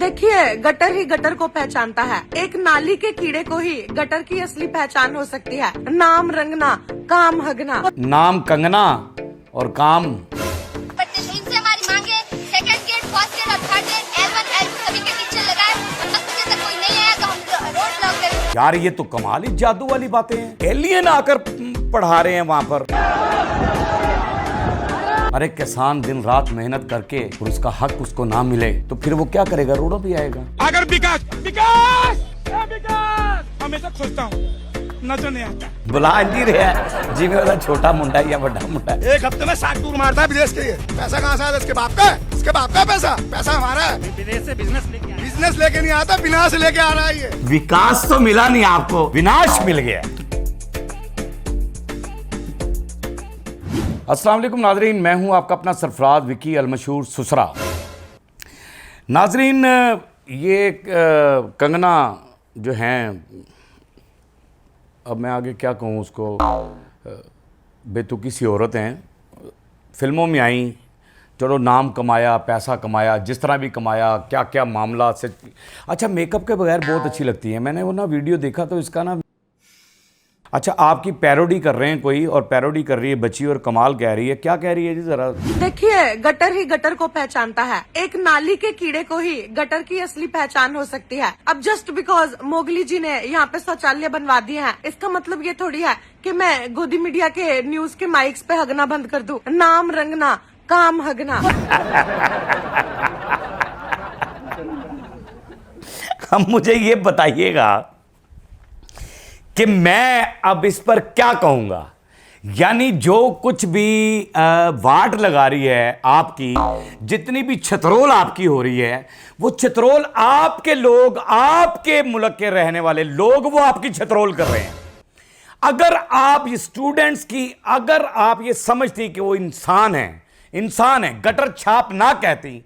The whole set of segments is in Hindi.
देखिए, गटर ही गटर को पहचानता है। एक नाली के कीड़े को ही गटर की असली पहचान हो सकती है। नाम रंगना, काम हगना। नाम कंगना और काम। इनसे हमारी मांगे सेकंड ग्रेड, फर्स्ट ग्रेड और थर्ड ग्रेड, L1, L2 सभी के टीचर लगाए। बच्चे तक कोई नहीं आया तो हम रोड ब्लॉक करेंगे। यार ये तो कमाल ही जादू वाली बातें हैं। एलियन आकर पढ़ा रहे हैं वहां पर। अरे किसान दिन रात मेहनत करके और उसका हक उसको ना मिले तो फिर वो क्या करेगा? रोडों पे आएगा। अगर विकास विकास विकास हमेशा खोजता हूँ, नजर नहीं आता। बुला नहीं रहा जी में वाला छोटा मुंडा या बड़ा मुंडा। एक हफ्ते में 7 टूर मारता है विदेश के लिए। पैसा कहाँ से आता है? इसके बाप का है, इसके बाप का पैसा। पैसा हमारा है। विदेश से बिजनेस लेके नहीं आता, विनाश लेके आ रहा है ये। विकास तो मिला नहीं आपको, विनाश मिल गया। अस्सलाम वालेकुम नाजरीन, मैं हूं आपका अपना सरफराज विकी अलमशहूर सुसरा। नाजरीन, ये कंगना जो हैं, अब मैं आगे क्या कहूं उसको, बेतुकी सी औरत हैं, फिल्मों में आई, चलो नाम कमाया, पैसा कमाया, जिस तरह भी कमाया, क्या क्या मामला से। अच्छा, मेकअप के बगैर बहुत अच्छी लगती है। मैंने वो ना वीडियो देखा तो इसका ना, अच्छा आपकी पैरोडी कर रहे हैं कोई, और पैरोडी कर रही है बच्ची और कमाल कह रही है। क्या कह रही है जी जरा? देखिए, गटर ही गटर को पहचानता है। एक नाली के कीड़े को ही गटर की असली पहचान हो सकती है। अब जस्ट बिकॉज मोगली जी ने यहाँ पे शौचालय बनवा दिए हैं, इसका मतलब ये थोड़ी है कि मैं गोदी मीडिया के न्यूज के माइक्स पे हगना बंद कर दूं। नाम रंगना, काम हगना। अब मुझे ये बताइएगा कि मैं अब इस पर क्या कहूंगा। यानी जो कुछ भी वाट लगा रही है आपकी, जितनी भी छतरोल आपकी हो रही है, वो छतरोल आपके लोग, आपके मुल्क के रहने वाले लोग, वो आपकी छतरोल कर रहे हैं। अगर आप ये स्टूडेंट्स की, अगर आप ये समझती कि वो इंसान है, गटर छाप ना कहती,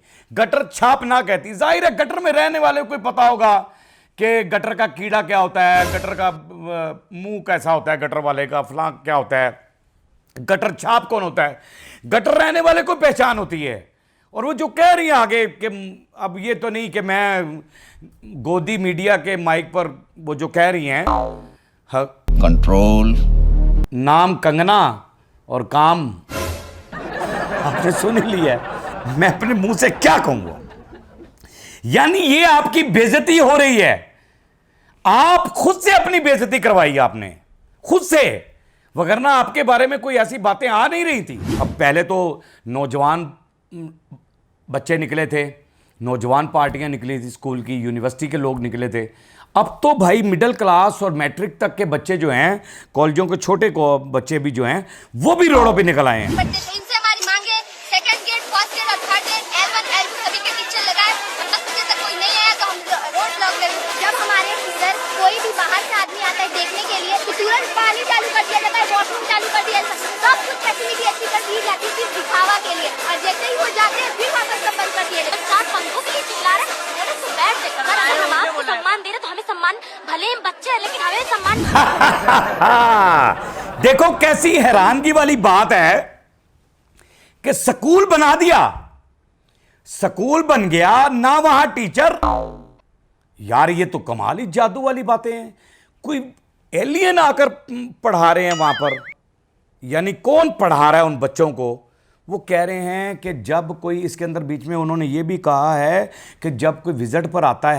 जाहिर है गटर में रहने वाले को पता होगा कि गटर का कीड़ा क्या होता है, गटर का मुंह कैसा होता है, गटर वाले का फलां क्या होता है, गटर छाप कौन होता है। गटर रहने वाले को पहचान होती है। और वो जो कह रही है आगे कि अब ये तो नहीं कि मैं गोदी मीडिया के माइक पर वो जो कह रही हैं, कंट्रोल, नाम कंगना और काम, आपने सुन ही लिया। मैं अपने मुंह से क्या कहूंगा? यानी ये आपकी बेइज्जती हो रही है। आप खुद से अपनी बेइज्जती करवाई आपने, खुद से, वगरना आपके बारे में कोई ऐसी बातें आ नहीं रही थी। अब पहले तो नौजवान बच्चे निकले थे, नौजवान पार्टियां निकली थी, स्कूल की, यूनिवर्सिटी के लोग निकले थे। अब तो भाई मिडिल क्लास और मैट्रिक तक के बच्चे जो हैं, कॉलेजों के छोटे को बच्चे भी जो हैं, वो भी रोडों पे निकल आए हैं। इनसे हमारी मांगे सेकंड ग्रेड, फर्स्ट ग्रेड और थर्ड ग्रेड, L1, L2 सभी के टीचर लगाए। बच्चे तक कोई नहीं आया तो हम रोड ब्लॉक करेंगे। जब हमारे इधर कोई भी बाहर से आदमी आता है देखने के लिए तो तुरंत पानी चालू कर दिया जाता है, वॉशरूम चालू कर दिया जाता है, सब कुछ फैसिलिटी अच्छी कर दी जाती है सिर्फ दिखावा के लिए। और जैसे ही वो जाते हैं फिर वापस सब बंद कर दिया जाता है। 4 पंखों के लिए चिल्ला रहे हैं। तो बैठ जाकर अगर हम आपको सम्मान दे रहे तो हमें सम्मान, भले हम बच्चे हैं लेकिन हमें सम्मान। देखो कैसी हैरानगी वाली बात है कि स्कूल बना दिया, स्कूल बन गया ना, वहां टीचर। यार ये तो कमाल ही जादू वाली बातें हैं। कोई एलियन आकर पढ़ा रहे हैं वहां पर। यानी कौन पढ़ा रहा है उन बच्चों को? वो कह रहे हैं कि जब कोई, इसके अंदर बीच में उन्होंने ये भी कहा है कि जब कोई विजिट पर आता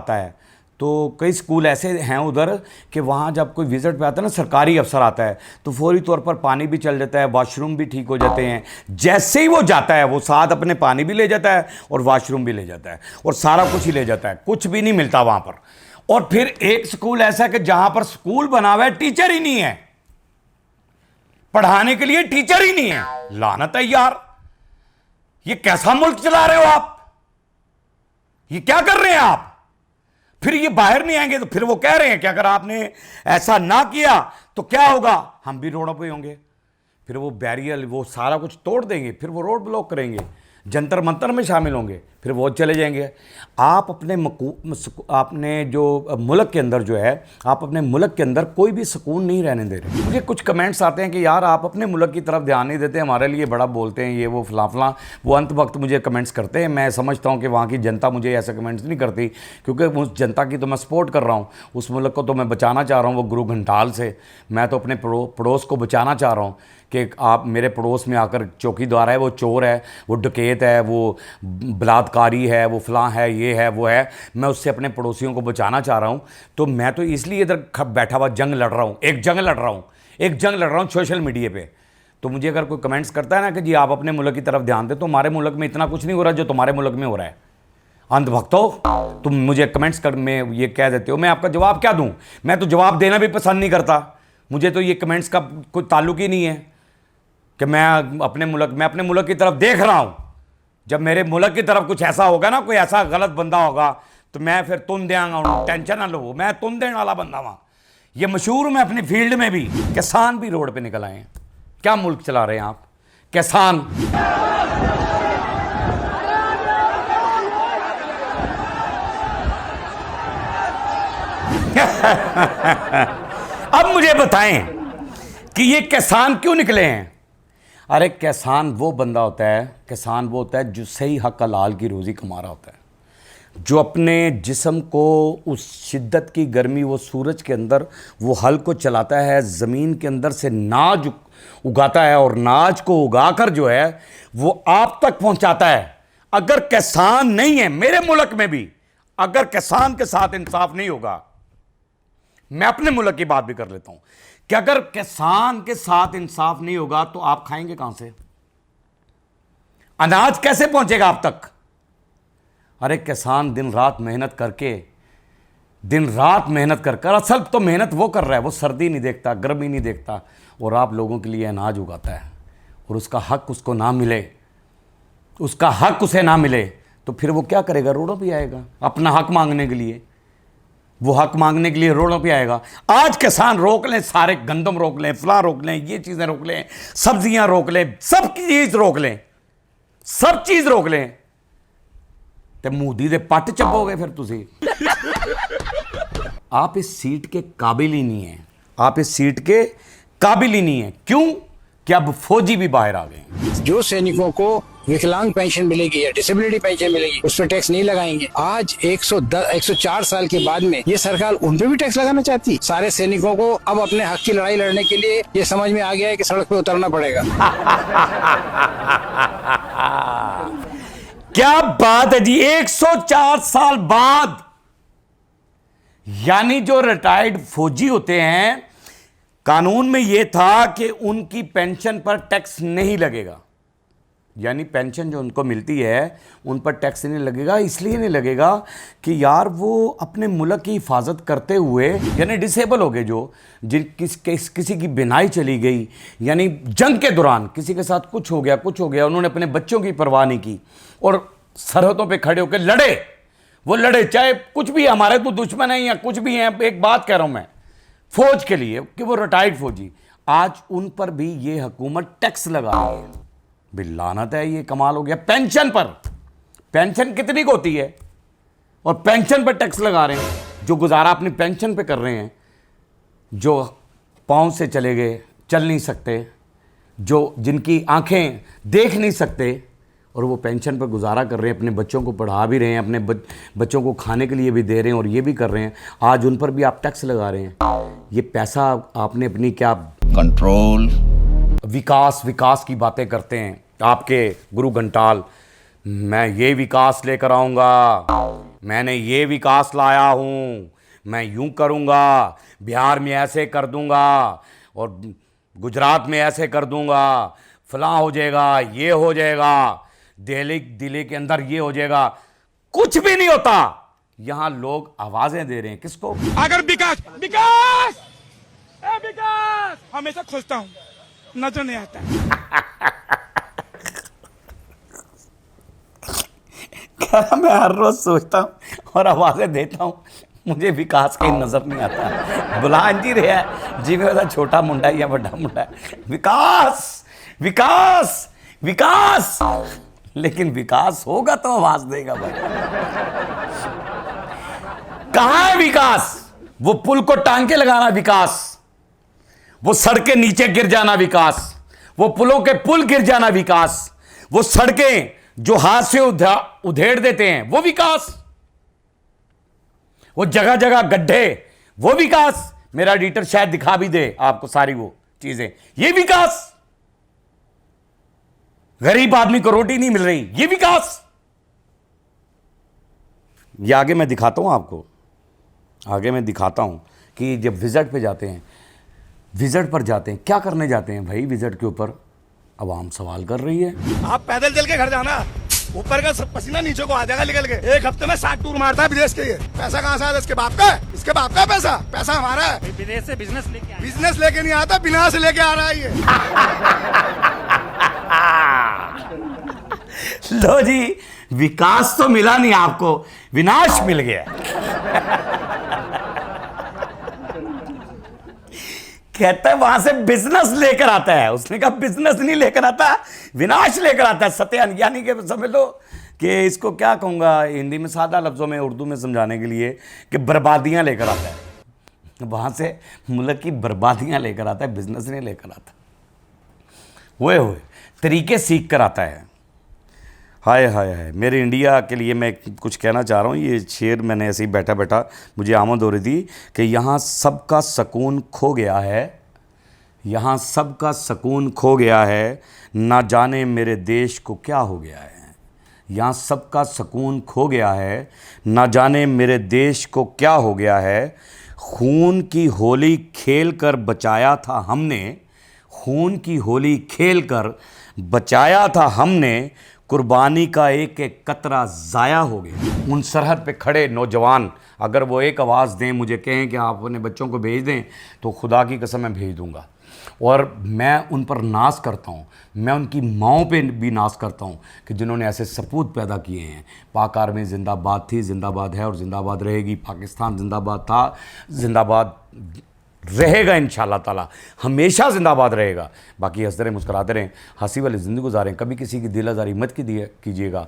है, तो कई स्कूल ऐसे हैं उधर कि वहाँ जब कोई विजिट पे आता है ना, सरकारी अफसर आता है, तो फौरी तौर पर पानी भी चल जाता है, वॉशरूम भी ठीक हो जाते हैं। जैसे ही वो जाता है, वो साथ अपने पानी भी ले जाता है और वॉशरूम भी ले जाता है और सारा कुछ ही ले जाता है, कुछ भी नहीं मिलता वहाँ पर। और फिर एक स्कूल ऐसा है कि जहाँ पर स्कूल बना हुआ है, टीचर ही नहीं है, पढ़ाने के लिए टीचर ही नहीं है। लानत है यार, ये कैसा मुल्क चला रहे हो आप? ये क्या कर रहे हैं आप? फिर ये बाहर नहीं आएंगे तो फिर वो कह रहे हैं कि अगर आपने ऐसा ना किया तो क्या होगा, हम भी रोडों पे होंगे। फिर वो बैरियर, वो सारा कुछ तोड़ देंगे, फिर वो रोड ब्लॉक करेंगे, जंतर मंतर में शामिल होंगे, फिर वो चले जाएंगे। आप अपने जो मुल्क के अंदर जो है, आप अपने मुल्क के अंदर कोई भी सुकून नहीं रहने दे रहे। मुझे कुछ कमेंट्स आते हैं कि यार आप अपने मुल्क की तरफ ध्यान नहीं देते, हमारे लिए बड़ा बोलते हैं, ये वो फलां फलां। वो अंत वक्त मुझे कमेंट्स करते हैं। मैं समझता हूँ कि वहाँ की जनता मुझे ऐसे कमेंट्स नहीं करती, क्योंकि उस जनता की तो मैं सपोर्ट कर रहा हूँ, उस मुल्क को तो मैं बचाना चाह रहा हूँ, वो गुरु घंटाल से। मैं तो अपने पड़ोस को बचाना चाह रहा हूँ कि आप मेरे पड़ोस में आकर चौकीदार है, वो चोर है, वो डकैत है, वो बलात्कारी है, वो फलां है, ये है, वो है, मैं उससे अपने पड़ोसियों को बचाना चाह रहा हूँ। तो मैं तो इसलिए इधर बैठा हुआ जंग लड़ रहा हूँ, एक जंग लड़ रहा हूँ सोशल मीडिया पे। तो मुझे अगर कोई कमेंट्स करता है ना कि जी आप अपने मुल्क की तरफ ध्यान दें, तो हमारे मुल्क में इतना कुछ नहीं हो रहा जो तुम्हारे मुल्क में हो रहा है। अंधभक्तों, तुम मुझे कमेंट्स कर में ये कह देते हो, मैं आपका जवाब क्या दूँ? मैं तो जवाब देना भी पसंद नहीं करता। मुझे तो ये कमेंट्स का कोई ताल्लुक ही नहीं है कि मैं अपने मुल्क की तरफ देख रहा हूँ। जब मेरे मुल्क की तरफ कुछ ऐसा होगा ना, कोई ऐसा गलत बंदा होगा, तो मैं फिर तुम देंगा, टेंशन ना लो, मैं तुम देने वाला बंदा वहाँ। ये मशहूर हूँ मैं अपनी फील्ड में भी। किसान भी रोड पे निकल आए हैं। क्या मुल्क चला रहे हैं आप किसान? अब मुझे बताएं कि ये किसान क्यों निकले हैं? अरे किसान वो बंदा होता है जो सही हक हलाल की रोज़ी कमा रहा होता है, जो अपने जिस्म को उस शिद्दत की गर्मी, वो सूरज के अंदर वो हल को चलाता है, ज़मीन के अंदर से नाज उगाता है और नाज को उगाकर जो है वो आप तक पहुंचाता है। अगर किसान नहीं है मेरे मुल्क में भी, अगर किसान के साथ इंसाफ नहीं होगा, मैं अपने मुल्क की बात भी कर लेता हूं कि अगर किसान के साथ इंसाफ नहीं होगा तो आप खाएंगे कहां से? अनाज कैसे पहुंचेगा आप तक? अरे किसान दिन रात मेहनत कर असल तो मेहनत वो कर रहा है, वो सर्दी नहीं देखता, गर्मी नहीं देखता, और आप लोगों के लिए अनाज उगाता है, और उसका हक उसको ना मिले, उसका हक उसे ना मिले, तो फिर वो क्या करेगा? रोडों पे आएगा अपना हक मांगने के लिए। वो हक मांगने के लिए रोडों पे आएगा। आज किसान रोक लें, सारे गंदम रोक लें, फलां रोक लें, ये चीज़ें रोक लें, सब्जियां रोक लें, सब चीज़ रोक लें, तो मोदी दे पट चपोगे फिर तुसी। आप इस सीट के काबिल ही नहीं है। क्यों? कि अब फौजी भी बाहर आ गए। जो सैनिकों को विकलांग पेंशन मिलेगी या डिसेबिलिटी पेंशन मिलेगी, उस पर टैक्स नहीं लगाएंगे। आज 104 साल के बाद में ये सरकार उन पे भी टैक्स लगाना चाहती है। सारे सैनिकों को अब अपने हक की लड़ाई लड़ने के लिए ये समझ में आ गया है कि सड़क पे उतरना पड़ेगा। क्या बात है जी, 104 साल बाद। यानी जो रिटायर्ड फौजी होते हैं, कानून में यह था कि उनकी पेंशन पर टैक्स नहीं लगेगा, यानी पेंशन जो उनको मिलती है उन पर टैक्स नहीं लगेगा। इसलिए नहीं लगेगा कि यार वो अपने मुल्क की हिफाजत करते हुए, यानी डिसेबल हो गए जो किसी की बिनाई चली गई, यानी जंग के दौरान किसी के साथ कुछ हो गया, उन्होंने अपने बच्चों की परवाह नहीं की और सरहदों पे खड़े होकर लड़े, चाहे कुछ भी हमारे तो दुश्मन है या कुछ भी है। एक बात कह रहा हूं मैं फौज के लिए कि वो रिटायर्ड फौजी, आज उन पर भी ये हुकूमत टैक्स लगा रही है। बिल्लानत है, ये कमाल हो गया। पेंशन पर, पेंशन कितनी की होती है और पेंशन पर टैक्स लगा रहे हैं। जो गुजारा अपनी पेंशन पे कर रहे हैं, जो पाँव से चले गए, चल नहीं सकते, जो जिनकी आंखें देख नहीं सकते, और वो पेंशन पर गुजारा कर रहे हैं, अपने बच्चों को पढ़ा भी रहे हैं, अपने बच्चों को खाने के लिए भी दे रहे हैं और ये भी कर रहे हैं, आज उन पर भी आप टैक्स लगा रहे हैं। ये पैसा आपने अपनी क्या कंट्रोल, विकास की बातें करते हैं आपके गुरु घंटाल। मैं ये विकास लेकर आऊँगा, मैंने ये विकास लाया हूँ, मैं यूँ करूँगा, बिहार में ऐसे कर दूँगा और गुजरात में ऐसे कर दूँगा, फलां हो जाएगा, ये हो जाएगा, दिल्ली के अंदर ये हो जाएगा। कुछ भी नहीं होता। यहां लोग आवाजें दे रहे हैं किसको? अगर विकास हमेशा खोजता हूँ, नजर नहीं आता। मैं हर रोज सोचता हूँ और आवाजें देता हूँ, मुझे विकास कहीं नजर नहीं आता। बुलान जी रहा है जी, मेरा छोटा मुंडा या बड़ा मुंडा, विकास लेकिन विकास होगा तो आवाज देगा भाई। कहां है विकास? वो पुल को टांग के लगाना विकास, वो सड़कें नीचे गिर जाना विकास, वो पुलों के पुल गिर जाना विकास, वो सड़कें जो हाथ से उधेड़ देते हैं वो विकास, वो जगह जगह गड्ढे वो विकास। मेरा एडिटर शायद दिखा भी दे आपको सारी वो चीजें, ये विकास। गरीब आदमी को रोटी नहीं मिल रही, ये विकास। ये आगे मैं दिखाता हूं आपको, आगे मैं दिखाता हूं कि जब विजिट पे जाते हैं, विजिट पर जाते हैं, क्या करने जाते हैं भाई विजिट के ऊपर? आवाम सवाल कर रही है। आप पैदल चल के घर जाना, ऊपर का सब पसीना नीचे को आ जाएगा निकल के। एक हफ्ते में 60 टूर मारता है विदेश के। ये पैसा कहाँ से आता है? इसके बाप का है, इसके बाप का है पैसा। पैसा हमारा है। विदेश से बिजनेस लेके बिजनेस लेके नहीं आता, बिना से लेके आ रहा है ये। लो जी, विकास तो मिला नहीं आपको, विनाश मिल गया। कहता है वहां से बिजनेस लेकर आता है। उसने कहा बिजनेस नहीं लेकर आता, विनाश लेकर आता है, सत्यान। यानी कि समझ लो कि इसको क्या कहूंगा हिंदी में, सादा लफ्जों में, उर्दू में समझाने के लिए, कि बर्बादियां लेकर आता है। वहां से मुल्क की बर्बादियां लेकर आता है, बिजनेस नहीं लेकर आता। हुए तरीके सीख कर आता है। हाय हाय हाय, मेरे इंडिया के लिए मैं कुछ कहना चाह रहा हूँ। ये शेर मैंने ऐसे ही बैठा बैठा मुझे आमद हो रही थी कि यहाँ सबका सुकून खो गया है, यहाँ सबका सुकून खो गया है, ना जाने मेरे देश को क्या हो गया है। यहाँ सबका सुकून खो गया है, ना जाने मेरे देश को क्या हो गया है। खून की होली खेल कर बचाया था हमने, खून की होली खेल कर बचाया था हमने, कुर्बानी का एक एक कतरा ज़ाया हो गया। उन सरहद पे खड़े नौजवान अगर वो एक आवाज़ दें, मुझे कहें कि आप अपने बच्चों को भेज दें, तो खुदा की कसम मैं भेज दूंगा। और मैं उन पर नाज करता हूँ, मैं उनकी माँओं पे भी नाज करता हूँ कि जिन्होंने ऐसे सपूत पैदा किए हैं। पाक आर्मी जिंदाबाद थी, जिंदाबाद है और जिंदाबाद रहेगी। पाकिस्तान जिंदाबाद था, जिंदाबाद रहेगा इंशाअल्लाह ताला, हमेशा जिंदाबाद रहेगा। बाकी हंसते रहें, मुस्कुराते रहें, हंसी वाली ज़िंदगी गुजारें, कभी किसी की दिल आज़ारी मत कीजिएगा।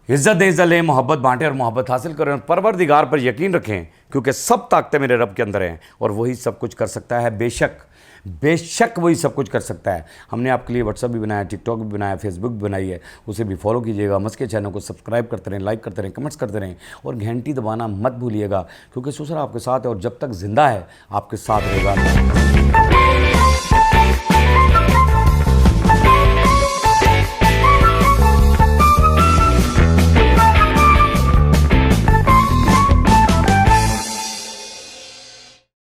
इज़्ज़त दें, इज़्ज़त लें, मोहब्बत बांटें और मोहब्बत हासिल करें। परवरदिगार पर यकीन रखें, क्योंकि सब ताकतें मेरे रब के अंदर हैं और वही सब कुछ कर सकता है। बेशक वही सब कुछ कर सकता है। हमने आपके लिए व्हाट्सअप भी बनाया, टिकटॉक भी बनाया, फेसबुक भी बनाई है, उसे भी फॉलो कीजिएगा। मस्के चैनल को सब्सक्राइब करते रहें, लाइक करते रहें, कमेंट्स करते रहें और घंटी दबाना मत भूलिएगा, क्योंकि ससुर आपके साथ है और जब तक जिंदा है आपके साथ रहेगा।